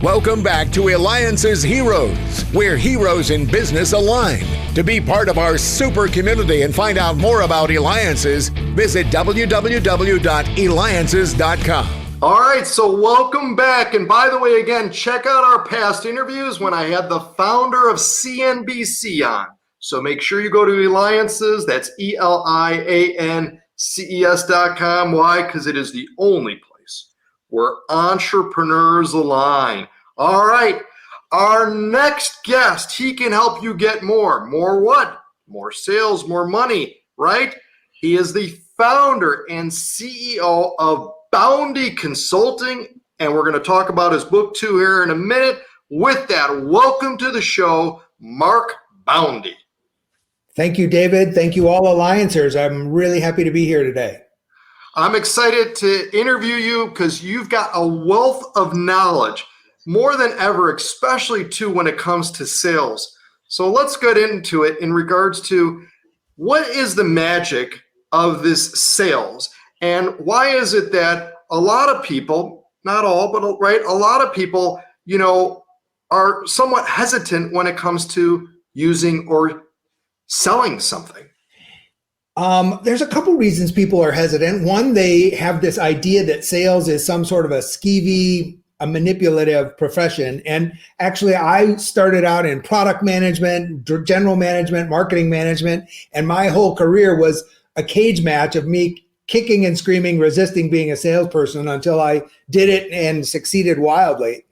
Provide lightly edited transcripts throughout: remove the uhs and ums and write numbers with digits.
Welcome back to Eliances Heroes, where heroes in business align. To be part of our super community and find out more about Eliances, visit www.Eliances.com. All right, so welcome back. And by the way, again, check out our past interviews when I had the founder of CNBC on. So make sure you go to Eliances, that's Eliances.com. Why? Because it is the only place where entrepreneurs align. All right, our next guest, he can help you get more. More what? More sales, more money, right? He is the founder and CEO of Boundy Consulting, and we're going to talk about his book too here in a minute. With that, welcome to the show, Mark Boundy. Thank you, David. Thank you, all Eliancers. I'm really happy to be here today. I'm excited to interview you because you've got a wealth of knowledge, more than ever, especially too when it comes to sales. So let's get into it in regards to what is the magic of this sales, and why is it that a lot of people, not all, but right, a lot of people, are somewhat hesitant when it comes to using or selling something? There's a couple reasons people are hesitant. One, they have this idea that sales is some sort of a skeevy, a manipulative profession. And actually, I started out in product management, general management, marketing management, and my whole career was a cage match of me kicking and screaming, resisting being a salesperson until I did it and succeeded wildly.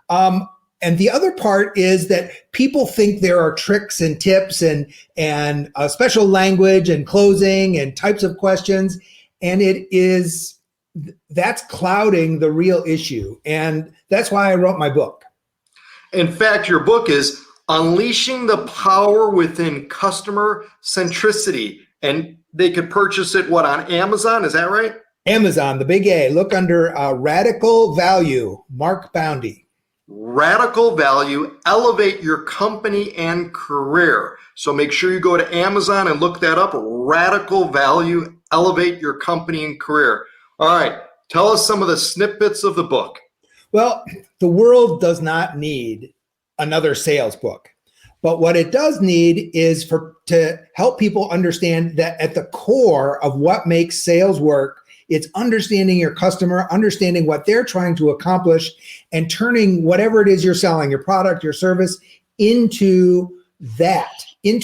And the other part is that people think there are tricks and tips and special language and closing and types of questions. And that's clouding the real issue. And that's why I wrote my book. In fact, your book is Unleashing the Power Within Customer Centricity. And they could purchase it, on Amazon? Is that right? Amazon, the big A. Look under Radical Value, Mark Boundy. Radical Value, Elevate Your Company and Career. So make sure you go to Amazon and look that up. Radical Value, Elevate Your Company and Career. All right, tell us some of the snippets of the book. Well, the world does not need another sales book. But what it does need is to help people understand that at the core of what makes sales work, it's understanding your customer, understanding what they're trying to accomplish, and turning whatever it is you're selling, your product, your service, into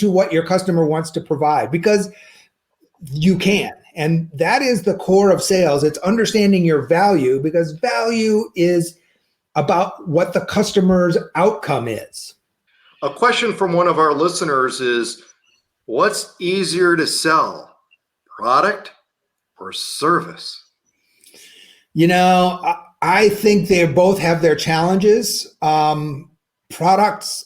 what your customer wants to provide, because you can. And that is the core of sales. It's understanding your value, because value is about what the customer's outcome is. A question from one of our listeners is, what's easier to sell, product or service? I think they both have their challenges. Products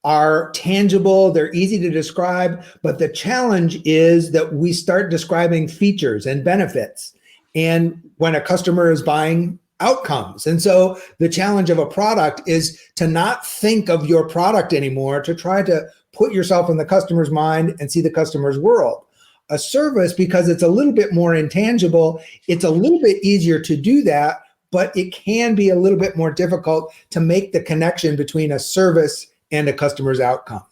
are tangible, they're easy to describe, but the challenge is that we start describing features and benefits, and when a customer is buying outcomes. And so the challenge of a product is to not think of your product anymore, to try to put yourself in the customer's mind and see the customer's world. A service, because it's a little bit more intangible, it's a little bit easier to do that, but it can be a little bit more difficult to make the connection between a service and a customer's outcome.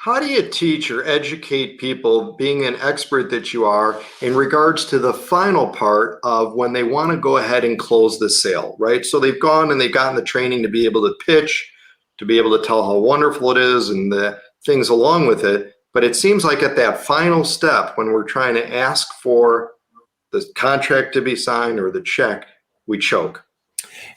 How do you teach or educate people, being an expert that you are, in regards to the final part of when they want to go ahead and close the sale, right? So they've gone and they've gotten the training to be able to pitch, to be able to tell how wonderful it is and the things along with it. But it seems like at that final step, when we're trying to ask for the contract to be signed or the check, we choke.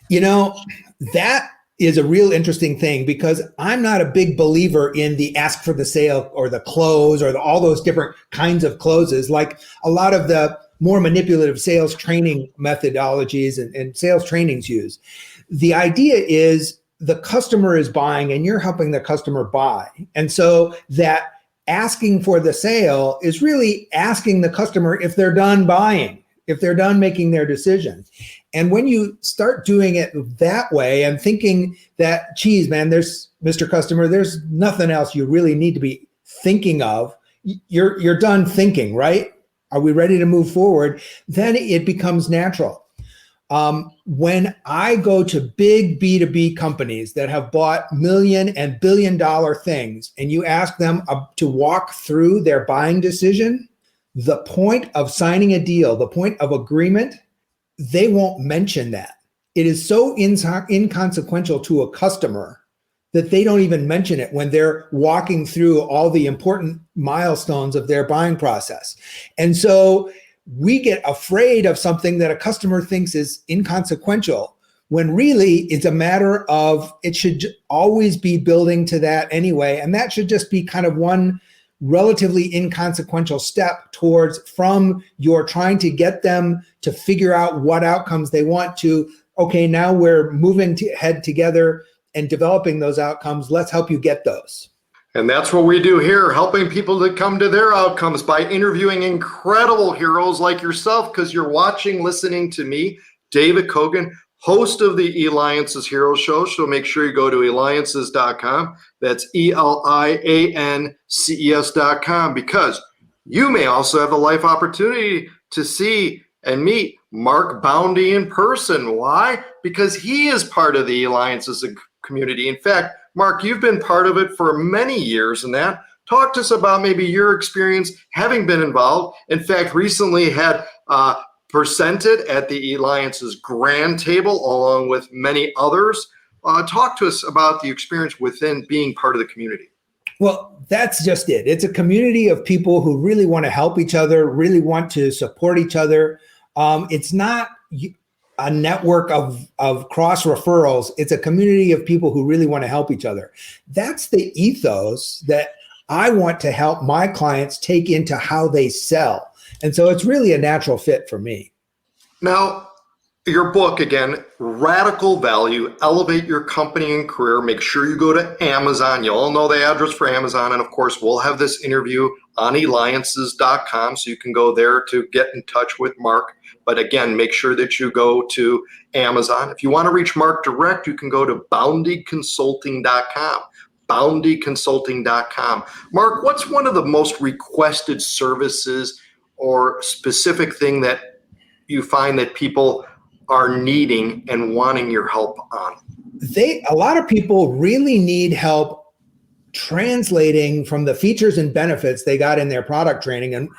That is a real interesting thing, because I'm not a big believer in the ask for the sale or the close or all those different kinds of closes, like a lot of the more manipulative sales training methodologies and sales trainings use. The idea is the customer is buying and you're helping the customer buy. And so that asking for the sale is really asking the customer if they're done buying, if they're done making their decisions. And when you start doing it that way and thinking that, geez, man, there's Mr. Customer, there's nothing else you really need to be thinking of. You're done thinking, right? Are we ready to move forward? Then it becomes natural. When I go to big B2B companies that have bought million and billion dollar things, and you ask them to walk through their buying decision, the point of signing a deal, the point of agreement, they won't mention that. It is so inconsequential to a customer that they don't even mention it when they're walking through all the important milestones of their buying process. And so we get afraid of something that a customer thinks is inconsequential, when really it's a matter of, it should always be building to that anyway. And that should just be kind of one relatively inconsequential step towards, from you're trying to get them to figure out what outcomes they want, to, okay, now we're moving to head together and developing those outcomes. Let's help you get those. And that's what we do here, helping people to come to their outcomes by interviewing incredible heroes like yourself, because you're watching, listening to me, David Kogan, host of the Eliances Hero Show. So make sure you go to Eliances.com. That's Eliances.com, because you may also have a life opportunity to see and meet Mark Boundy in person. Why? Because he is part of the Eliances community. In fact, Mark, you've been part of it for many years, and that. Talk to us about maybe your experience having been involved. In fact, recently had presented at the Eliances Grand Table along with many others. Talk to us about the experience within being part of the community. Well, that's just it. It's a community of people who really want to help each other, really want to support each other. It's not a network of cross referrals. It's a community of people who really want to help each other. That's the ethos that I want to help my clients take into how they sell. And so it's really a natural fit for me. Now, your book, again, Radical Value, Elevate Your Company and Career. Make sure you go to Amazon. You all know the address for Amazon. And of course, we'll have this interview on Eliances.com, so you can go there to get in touch with Mark. But again, make sure that you go to Amazon. If you want to reach Mark direct, you can go to BoundyConsulting.com. BoundyConsulting.com. Mark, what's one of the most requested services or specific thing that you find that people are needing and wanting your help on? A lot of people really need help translating from the features and benefits they got in their product training. And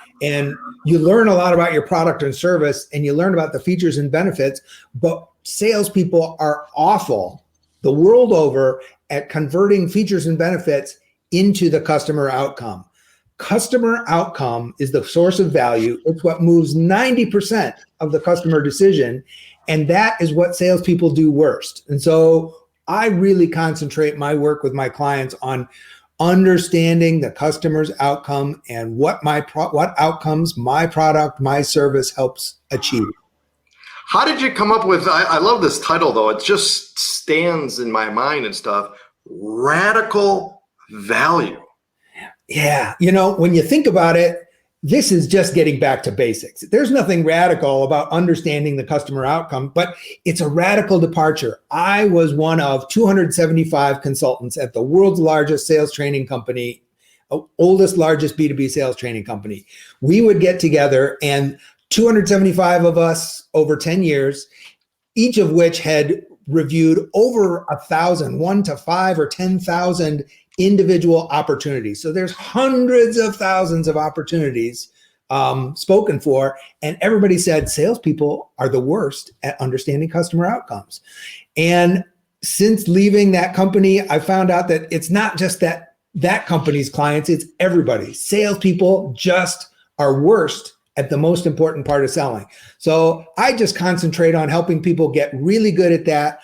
you learn a lot about your product and service, and you learn about the features and benefits, but salespeople are awful the world over at converting features and benefits into the customer outcome. Customer outcome is the source of value. It's what moves 90% of the customer decision. And that is what salespeople do worst. And so I really concentrate my work with my clients on understanding the customer's outcome and what outcomes my product, my service helps achieve. How did you come up with, I love this title though, it just stands in my mind and stuff, Radical Value. Yeah, when you think about it, this is just getting back to basics. There's nothing radical about understanding the customer outcome, but it's a radical departure. I was one of 275 consultants at the world's largest sales training company, oldest, largest B2B sales training company. We would get together, and 275 of us over 10 years, each of which had reviewed over 1,000, 1 to 5 or 10,000 individual opportunities. So there's hundreds of thousands of opportunities spoken for, and everybody said salespeople are the worst at understanding customer outcomes. And since leaving that company, I found out that it's not just that company's clients, it's everybody. Salespeople just are worst at the most important part of selling. So I just concentrate on helping people get really good at that.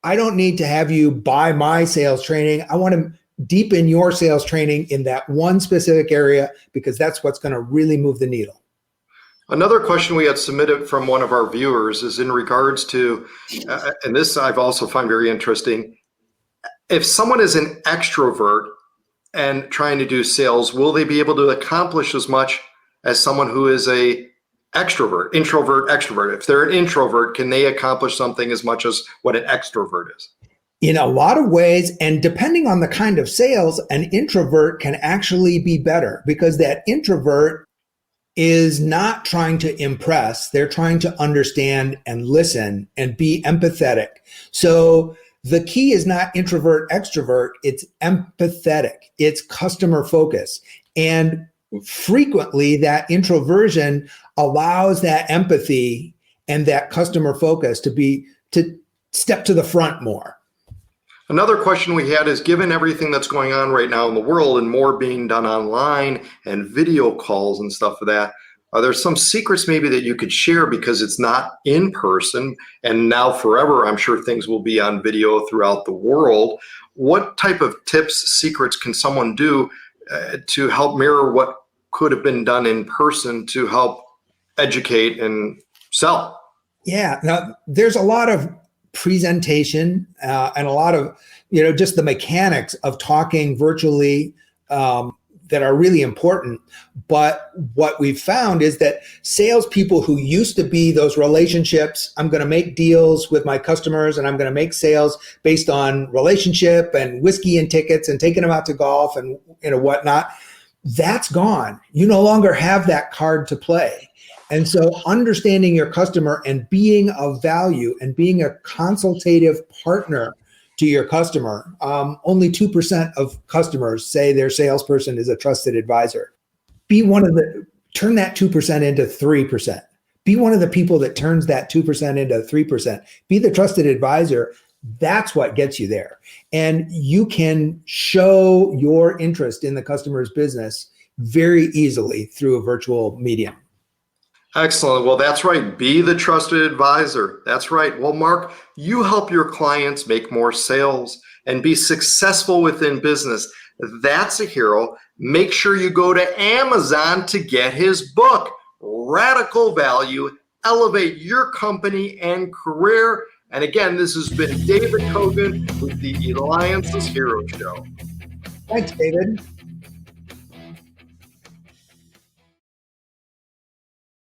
I don't need to have you buy my sales training. I want to deepen your sales training in that one specific area, because that's what's going to really move the needle. Another question we had submitted from one of our viewers is in regards to, and this I've also find very interesting, if someone is an extrovert and trying to do sales, will they be able to accomplish as much as someone who is a extrovert, introvert, extrovert? If they're an introvert, can they accomplish something as much as what an extrovert is? In a lot of ways, and depending on the kind of sales, an introvert can actually be better, because that introvert is not trying to impress. They're trying to understand and listen and be empathetic. So the key is not introvert, extrovert. It's empathetic. It's customer focus. And frequently that introversion allows that empathy and that customer focus to step to the front more. Another question we had is, given everything that's going on right now in the world and more being done online and video calls and stuff of that, are there some secrets maybe that you could share, because it's not in person and now forever, I'm sure things will be on video throughout the world. What type of tips, secrets can someone do to help mirror what could have been done in person to help educate and sell? Yeah, now there's a lot of presentation and a lot of, just the mechanics of talking virtually that are really important. But what we've found is that salespeople who used to be those relationships, I'm going to make deals with my customers and I'm going to make sales based on relationship and whiskey and tickets and taking them out to golf and whatnot, that's gone. You no longer have that card to play. And so understanding your customer and being of value and being a consultative partner to your customer. Only 2% of customers say their salesperson is a trusted advisor. Turn that 2% into 3%. Be one of the people that turns that 2% into 3%. Be the trusted advisor. That's what gets you there. And you can show your interest in the customer's business very easily through a virtual medium. Excellent. Well, that's right. Be the trusted advisor. That's right. Well, Mark, you help your clients make more sales and be successful within business. That's a hero. Make sure you go to Amazon to get his book, Radical Value, Elevate Your Company and Career. And again, this has been David Kogan with the Eliances Hero Show. Thanks, David.